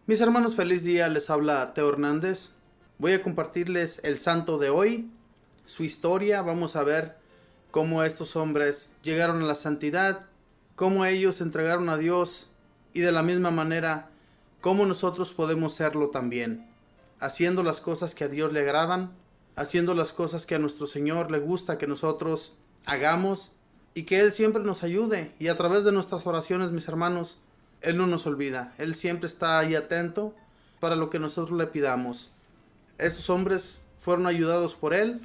Mis hermanos, feliz día, les habla Teo Hernández. Voy a compartirles el santo de hoy, su historia. Vamos a ver cómo estos hombres llegaron a la santidad, cómo ellos se entregaron a Dios y de la misma manera cómo nosotros podemos serlo también, haciendo las cosas que a Dios le agradan, haciendo las cosas que a nuestro Señor le gusta que nosotros hagamos y que Él siempre nos ayude. Y a través de nuestras oraciones, mis hermanos, Él no nos olvida. Él siempre está ahí atento para lo que nosotros le pidamos. Estos hombres fueron ayudados por Él,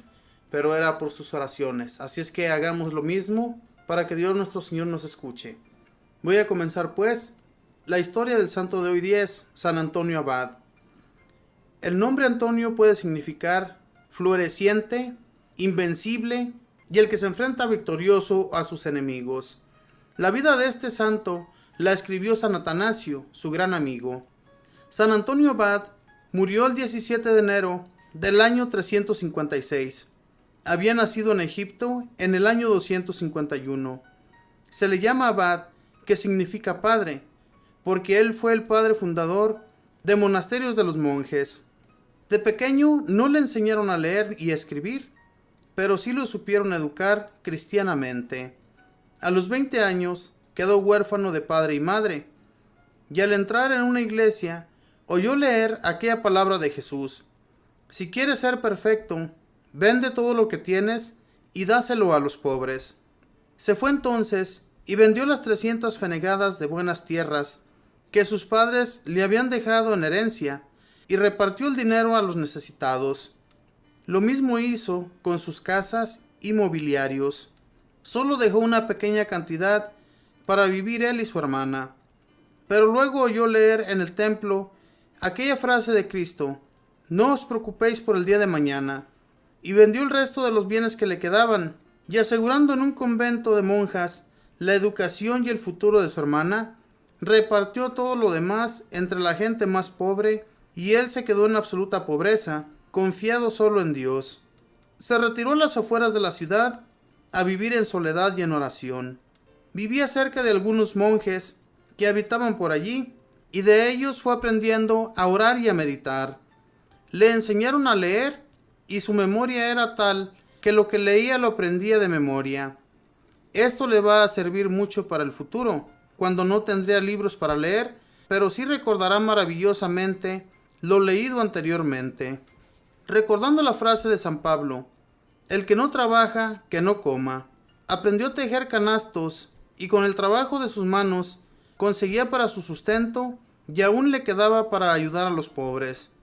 pero era por sus oraciones. Así es que hagamos lo mismo para que Dios nuestro Señor nos escuche. Voy a comenzar pues. La historia del santo de hoy día es San Antonio Abad. El nombre Antonio puede significar floreciente, invencible y el que se enfrenta victorioso a sus enemigos. La vida de este santo la escribió San Atanasio, su gran amigo. San Antonio Abad murió el 17 de enero del año 356. Había nacido en Egipto en el año 251. Se le llama Abad, que significa padre, porque él fue el padre fundador de monasterios de los monjes. De pequeño no le enseñaron a leer y a escribir, pero sí lo supieron educar cristianamente. A los 20 años quedó huérfano de padre y madre, y al entrar en una iglesia, oyó leer aquella palabra de Jesús: si quieres ser perfecto, vende todo lo que tienes y dáselo a los pobres. Se fue entonces y vendió las 300 fanegadas de buenas tierras que sus padres le habían dejado en herencia y repartió el dinero a los necesitados. Lo mismo hizo con sus casas y mobiliarios. Solo dejó una pequeña cantidad para vivir él y su hermana. Pero luego oyó leer en el templo aquella frase de Cristo: no os preocupéis por el día de mañana, y vendió el resto de los bienes que le quedaban, y asegurando en un convento de monjas la educación y el futuro de su hermana, repartió todo lo demás entre la gente más pobre, y él se quedó en absoluta pobreza, confiado solo en Dios. Se retiró a las afueras de la ciudad a vivir en soledad y en oración. Vivía cerca de algunos monjes que habitaban por allí, y de ellos fue aprendiendo a orar y a meditar. Le enseñaron a leer, y su memoria era tal que lo que leía lo aprendía de memoria. Esto le va a servir mucho para el futuro, cuando no tendría libros para leer, pero sí recordará maravillosamente lo leído anteriormente. Recordando la frase de San Pablo: el que no trabaja, que no coma. Aprendió a tejer canastos y con el trabajo de sus manos conseguía para su sustento y aún le quedaba para ayudar a los pobres.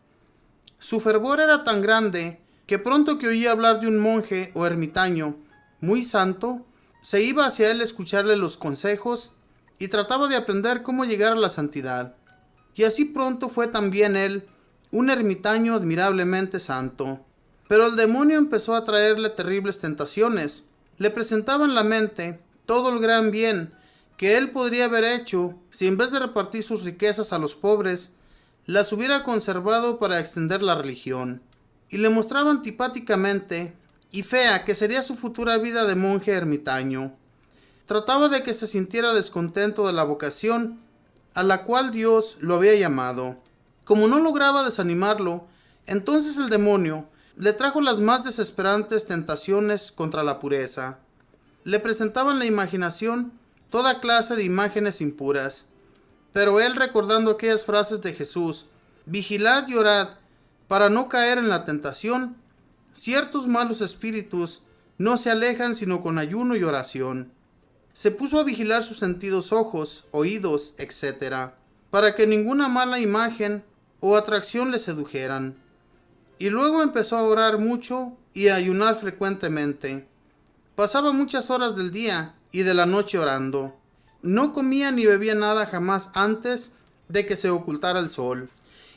Su fervor era tan grande que pronto que oía hablar de un monje o ermitaño muy santo, se iba hacia él a escucharle los consejos y trataba de aprender cómo llegar a la santidad. Y así pronto fue también él un ermitaño admirablemente santo. Pero el demonio empezó a traerle terribles tentaciones. Le presentaba en la mente todo el gran bien que él podría haber hecho si en vez de repartir sus riquezas a los pobres, las hubiera conservado para extender la religión. Y le mostraba antipáticamente y fea que sería su futura vida de monje ermitaño. Trataba de que se sintiera descontento de la vocación a la cual Dios lo había llamado. Como no lograba desanimarlo, entonces el demonio le trajo las más desesperantes tentaciones contra la pureza. Le presentaba en la imaginación toda clase de imágenes impuras, pero él, recordando aquellas frases de Jesús: vigilad y orad para no caer en la tentación, ciertos malos espíritus no se alejan sino con ayuno y oración. Se puso a vigilar sus sentidos, ojos, oídos, etc., para que ninguna mala imagen o atracción le sedujeran. Y luego empezó a orar mucho y a ayunar frecuentemente. Pasaba muchas horas del día y de la noche orando. No comía ni bebía nada jamás antes de que se ocultara el sol,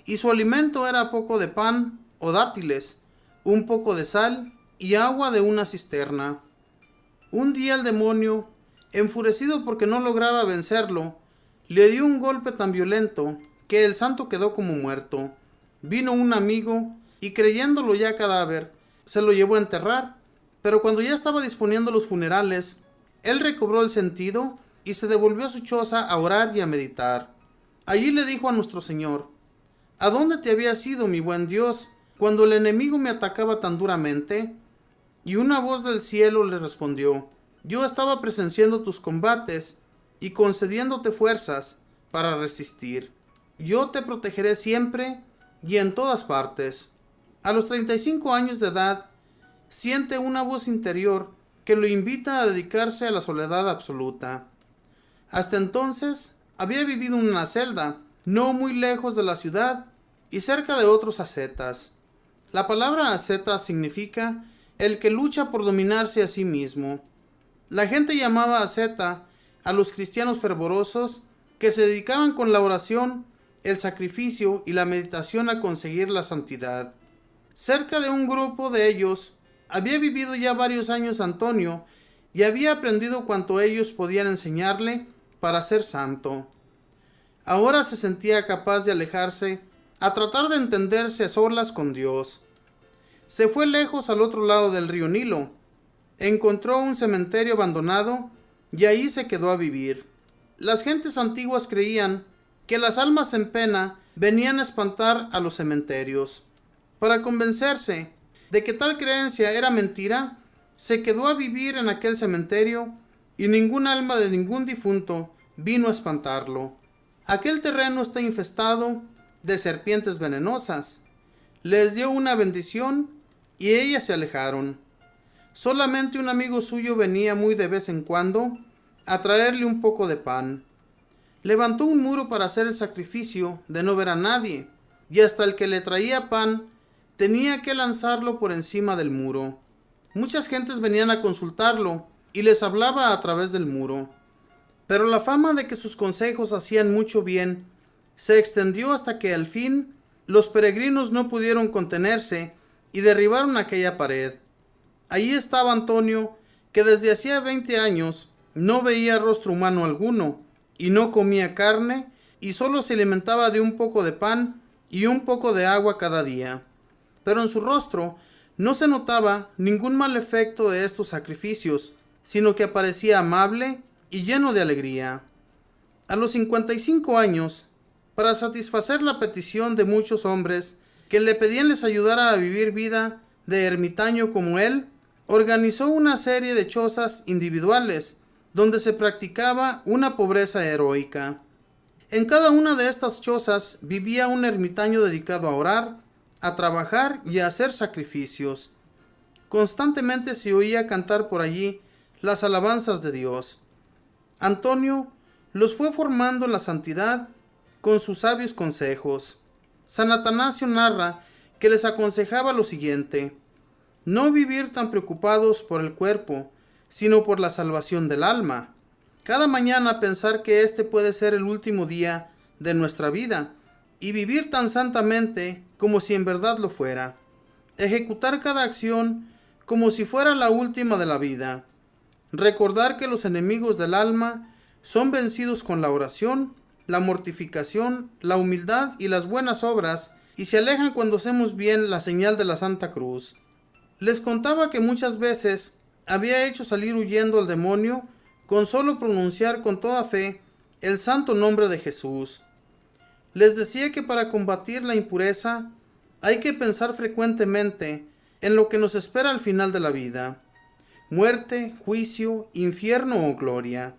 y su alimento era poco de pan o dátiles, un poco de sal y agua de una cisterna. Un día el demonio, enfurecido porque no lograba vencerlo, le dio un golpe tan violento que el santo quedó como muerto. Vino un amigo y, creyéndolo ya cadáver, se lo llevó a enterrar, pero cuando ya estaba disponiendo los funerales, él recobró el sentido y se devolvió a su choza a orar y a meditar. Allí le dijo a nuestro Señor: ¿A dónde te habías ido, mi buen Dios, cuando el enemigo me atacaba tan duramente? Y una voz del cielo le respondió: yo estaba presenciando tus combates y concediéndote fuerzas para resistir. Yo te protegeré siempre y en todas partes. A los 35 años de edad, siente una voz interior que lo invita a dedicarse a la soledad absoluta. Hasta entonces, había vivido en una celda, no muy lejos de la ciudad y cerca de otros ascetas. La palabra asceta significa el que lucha por dominarse a sí mismo. La gente llamaba asceta a los cristianos fervorosos que se dedicaban con la oración, el sacrificio y la meditación a conseguir la santidad. Cerca de un grupo de ellos había vivido ya varios años Antonio y había aprendido cuanto ellos podían enseñarle para ser santo. Ahora se sentía capaz de alejarse a tratar de entenderse a solas con Dios. Se fue lejos al otro lado del río Nilo. Encontró un cementerio abandonado y ahí se quedó a vivir. Las gentes antiguas creían que las almas en pena venían a espantar a los cementerios. Para convencerse de que tal creencia era mentira, se quedó a vivir en aquel cementerio y ningún alma de ningún difunto vino a espantarlo. Aquel terreno está infestado de serpientes venenosas. Les dio una bendición y ellas se alejaron. Solamente un amigo suyo venía muy de vez en cuando a traerle un poco de pan. Levantó un muro para hacer el sacrificio de no ver a nadie, y hasta el que le traía pan tenía que lanzarlo por encima del muro. Muchas gentes venían a consultarlo y les hablaba a través del muro. Pero la fama de que sus consejos hacían mucho bien se extendió hasta que al fin los peregrinos no pudieron contenerse y derribaron aquella pared. Allí estaba Antonio, que desde hacía 20 años no veía rostro humano alguno, y no comía carne, y solo se alimentaba de un poco de pan y un poco de agua cada día. Pero en su rostro no se notaba ningún mal efecto de estos sacrificios, sino que parecía amable y lleno de alegría. A los 55 años, para satisfacer la petición de muchos hombres que le pedían les ayudara a vivir vida de ermitaño como él, organizó una serie de chozas individuales donde se practicaba una pobreza heroica. En cada una de estas chozas vivía un ermitaño dedicado a orar, a trabajar y a hacer sacrificios. Constantemente se oía cantar por allí las alabanzas de Dios. Antonio los fue formando en la santidad con sus sabios consejos. San Atanasio narra que les aconsejaba lo siguiente: no vivir tan preocupados por el cuerpo, sino por la salvación del alma. Cada mañana pensar que este puede ser el último día de nuestra vida y vivir tan santamente como si en verdad lo fuera. Ejecutar cada acción como si fuera la última de la vida. Recordar que los enemigos del alma son vencidos con la oración, la mortificación, la humildad y las buenas obras, y se alejan cuando hacemos bien la señal de la Santa Cruz. Les contaba que muchas veces había hecho salir huyendo al demonio con solo pronunciar con toda fe el santo nombre de Jesús. Les decía que para combatir la impureza hay que pensar frecuentemente en lo que nos espera al final de la vida: muerte, juicio, infierno o gloria.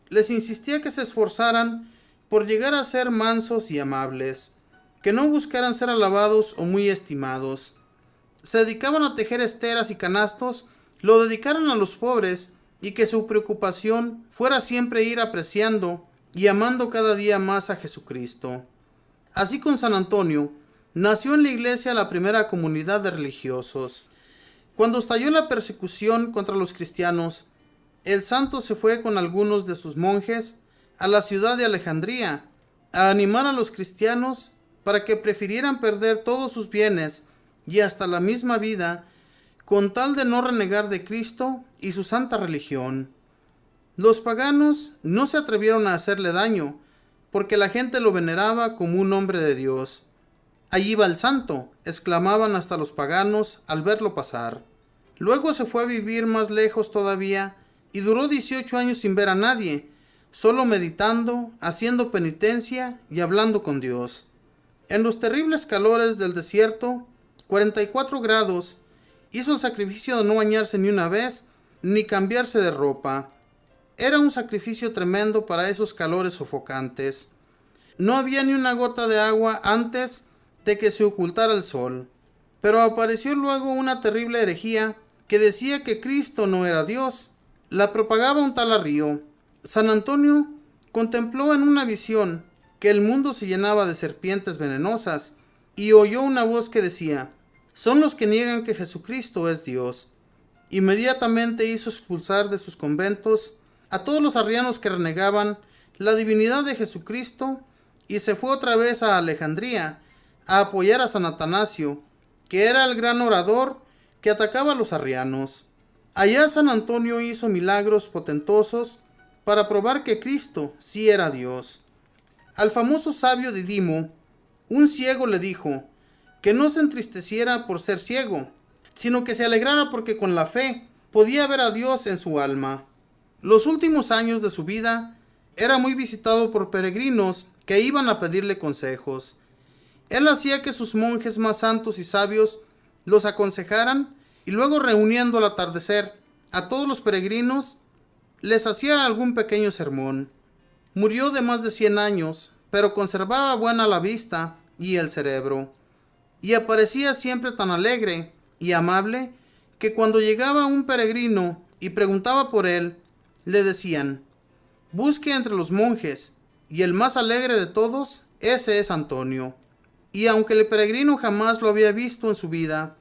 Les insistía que se esforzaran por llegar a ser mansos y amables, que no buscaran ser alabados o muy estimados. Se dedicaban a tejer esteras y canastos, lo dedicaran a los pobres, y que su preocupación fuera siempre ir apreciando y amando cada día más a Jesucristo. Así con San Antonio, nació en la iglesia la primera comunidad de religiosos. Cuando estalló la persecución contra los cristianos, el santo se fue con algunos de sus monjes a la ciudad de Alejandría a animar a los cristianos para que prefirieran perder todos sus bienes y hasta la misma vida con tal de no renegar de Cristo y su santa religión. Los paganos no se atrevieron a hacerle daño, porque la gente lo veneraba como un hombre de Dios. Allí va el santo, exclamaban hasta los paganos al verlo pasar. Luego se fue a vivir más lejos todavía y duró 18 años sin ver a nadie, solo meditando, haciendo penitencia y hablando con Dios. En los terribles calores del desierto, 44 grados, hizo el sacrificio de no bañarse ni una vez, ni cambiarse de ropa. Era un sacrificio tremendo para esos calores sofocantes. No había ni una gota de agua antes de que se ocultara el sol. Pero apareció luego una terrible herejía que decía que Cristo no era Dios. La propagaba un tal Arrío. San Antonio contempló en una visión que el mundo se llenaba de serpientes venenosas y oyó una voz que decía: son los que niegan que Jesucristo es Dios. Inmediatamente hizo expulsar de sus conventos a todos los arrianos que renegaban la divinidad de Jesucristo y se fue otra vez a Alejandría a apoyar a San Atanasio, que era el gran orador que atacaba a los arrianos. Allá San Antonio hizo milagros potentosos para probar que Cristo sí era Dios. Al famoso sabio Didimo, un ciego le dijo que no se entristeciera por ser ciego, sino que se alegrara porque con la fe podía ver a Dios en su alma. Los últimos años de su vida era muy visitado por peregrinos que iban a pedirle consejos. Él hacía que sus monjes más santos y sabios los aconsejaran y luego, reuniendo al atardecer a todos los peregrinos, les hacía algún pequeño sermón. Murió de más de 100 años, pero conservaba buena la vista y el cerebro, y aparecía siempre tan alegre y amable que cuando llegaba un peregrino y preguntaba por él, le decían: busque entre los monjes, y el más alegre de todos, ese es Antonio. Y aunque el peregrino jamás lo había visto en su vida,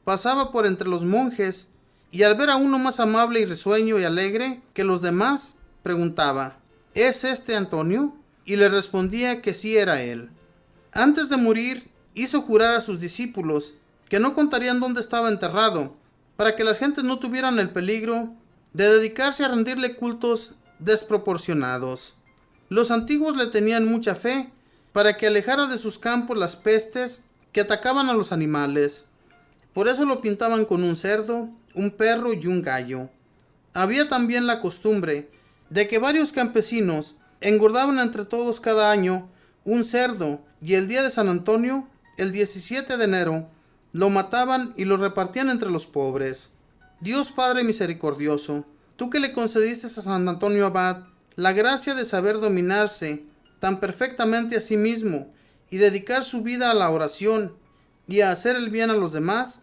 pasaba por entre los monjes, y al ver a uno más amable y risueño y alegre que los demás, preguntaba: ¿es este Antonio? Y le respondía que sí era él. Antes de morir, hizo jurar a sus discípulos que no contarían dónde estaba enterrado, para que las gentes no tuvieran el peligro de dedicarse a rendirle cultos desproporcionados. Los antiguos le tenían mucha fe para que alejara de sus campos las pestes que atacaban a los animales. Por eso lo pintaban con un cerdo, un perro y un gallo. Había también la costumbre de que varios campesinos engordaban entre todos cada año un cerdo, y el día de San Antonio, el 17 de enero, lo mataban y lo repartían entre los pobres. Dios Padre misericordioso, tú que le concediste a San Antonio Abad la gracia de saber dominarse tan perfectamente a sí mismo y dedicar su vida a la oración y a hacer el bien a los demás,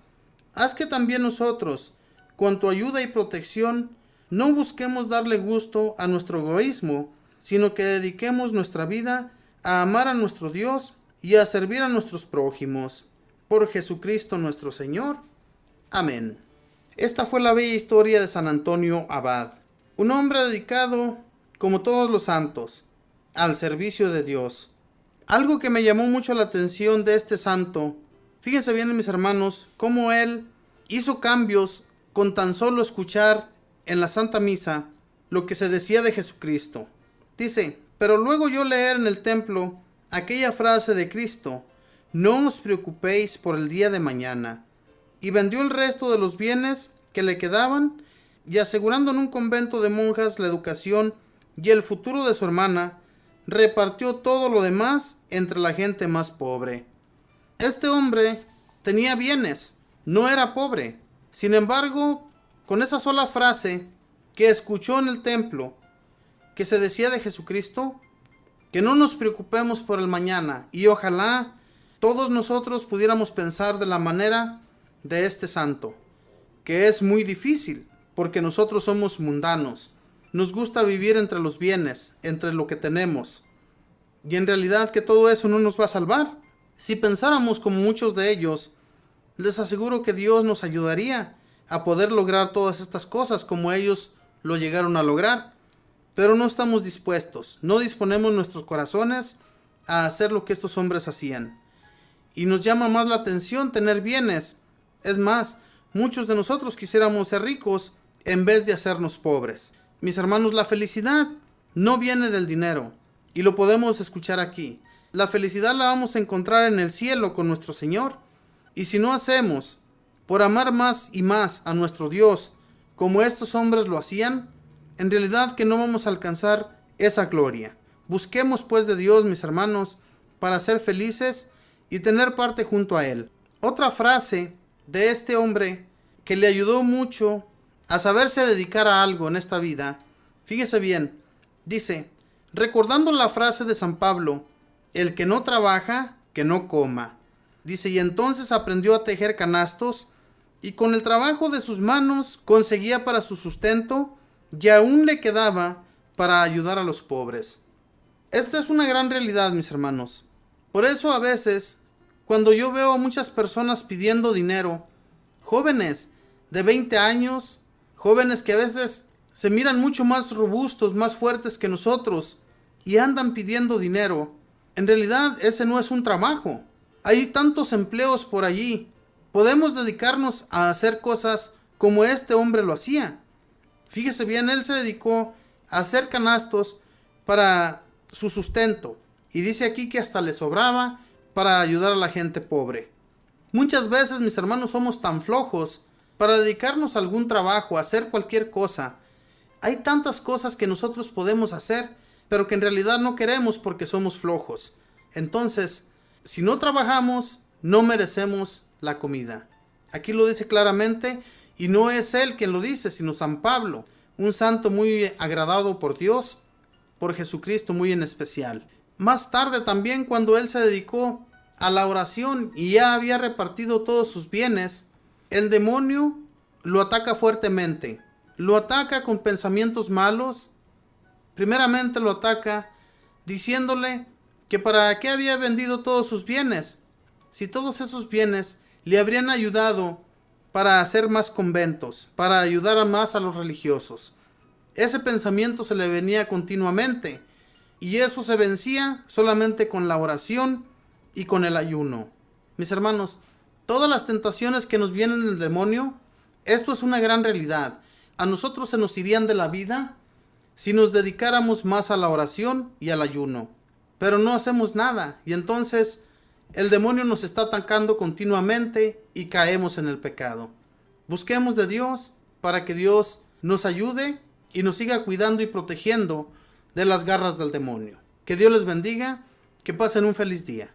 haz que también nosotros, con tu ayuda y protección, no busquemos darle gusto a nuestro egoísmo, sino que dediquemos nuestra vida a amar a nuestro Dios y a servir a nuestros prójimos. Por Jesucristo nuestro Señor. Amén. Esta fue la bella historia de San Antonio Abad, un hombre dedicado, como todos los santos, al servicio de Dios. Algo que me llamó mucho la atención de este santo, fíjense bien, mis hermanos, cómo él hizo cambios con tan solo escuchar en la Santa Misa lo que se decía de Jesucristo. Dice: pero luego yo leer en el templo aquella frase de Cristo: no os preocupéis por el día de mañana. Y vendió el resto de los bienes que le quedaban, y asegurando en un convento de monjas la educación y el futuro de su hermana, repartió todo lo demás entre la gente más pobre. Este hombre tenía bienes, no era pobre. Sin embargo, con esa sola frase que escuchó en el templo, que se decía de Jesucristo, que no nos preocupemos por el mañana, y ojalá todos nosotros pudiéramos pensar de la manera de este santo, que es muy difícil, porque nosotros somos mundanos, nos gusta vivir entre los bienes, entre lo que tenemos, y en realidad que todo eso no nos va a salvar. Si pensáramos como muchos de ellos, les aseguro que Dios nos ayudaría a poder lograr todas estas cosas como ellos lo llegaron a lograr, pero no estamos dispuestos, no disponemos nuestros corazones a hacer lo que estos hombres hacían. Y nos llama más la atención tener bienes. Es más, muchos de nosotros quisiéramos ser ricos en vez de hacernos pobres. Mis hermanos, la felicidad no viene del dinero, y lo podemos escuchar aquí. La felicidad la vamos a encontrar en el cielo con nuestro Señor. Y si no hacemos por amar más y más a nuestro Dios como estos hombres lo hacían, en realidad que no vamos a alcanzar esa gloria. Busquemos pues de Dios, mis hermanos, para ser felices y tener parte junto a Él. Otra frase de este hombre que le ayudó mucho a saberse dedicar a algo en esta vida, fíjese bien, dice, recordando la frase de San Pablo, el que no trabaja, que no coma. Dice, y entonces aprendió a tejer canastos y con el trabajo de sus manos conseguía para su sustento y aún le quedaba para ayudar a los pobres. Esta es una gran realidad, mis hermanos. Por eso a veces, cuando yo veo a muchas personas pidiendo dinero, jóvenes de 20 años, jóvenes que a veces se miran mucho más robustos, más fuertes que nosotros y andan pidiendo dinero, en realidad ese no es un trabajo. Hay tantos empleos por allí. Podemos dedicarnos a hacer cosas como este hombre lo hacía. Fíjese bien, él se dedicó a hacer canastos para su sustento. Y dice aquí que hasta le sobraba para ayudar a la gente pobre. Muchas veces, mis hermanos, somos tan flojos para dedicarnos a algún trabajo, a hacer cualquier cosa. Hay tantas cosas que nosotros podemos hacer, pero que en realidad no queremos porque somos flojos. Entonces, si no trabajamos, no merecemos la comida. Aquí lo dice claramente, y no es él quien lo dice, sino San Pablo, un santo muy agradado por Dios, por Jesucristo muy en especial. Más tarde también, cuando él se dedicó a la oración y ya había repartido todos sus bienes, el demonio lo ataca fuertemente. Lo ataca con pensamientos malos. Primeramente lo ataca diciéndole que para qué había vendido todos sus bienes, si todos esos bienes le habrían ayudado para hacer más conventos, para ayudar a más a los religiosos. Ese pensamiento se le venía continuamente y eso se vencía solamente con la oración y con el ayuno. Mis hermanos, todas las tentaciones que nos vienen del demonio, esto es una gran realidad. A nosotros se nos irían de la vida si nos dedicáramos más a la oración y al ayuno. Pero no hacemos nada y entonces el demonio nos está atacando continuamente y caemos en el pecado. Busquemos de Dios para que Dios nos ayude y nos siga cuidando y protegiendo de las garras del demonio. Que Dios les bendiga, que pasen un feliz día.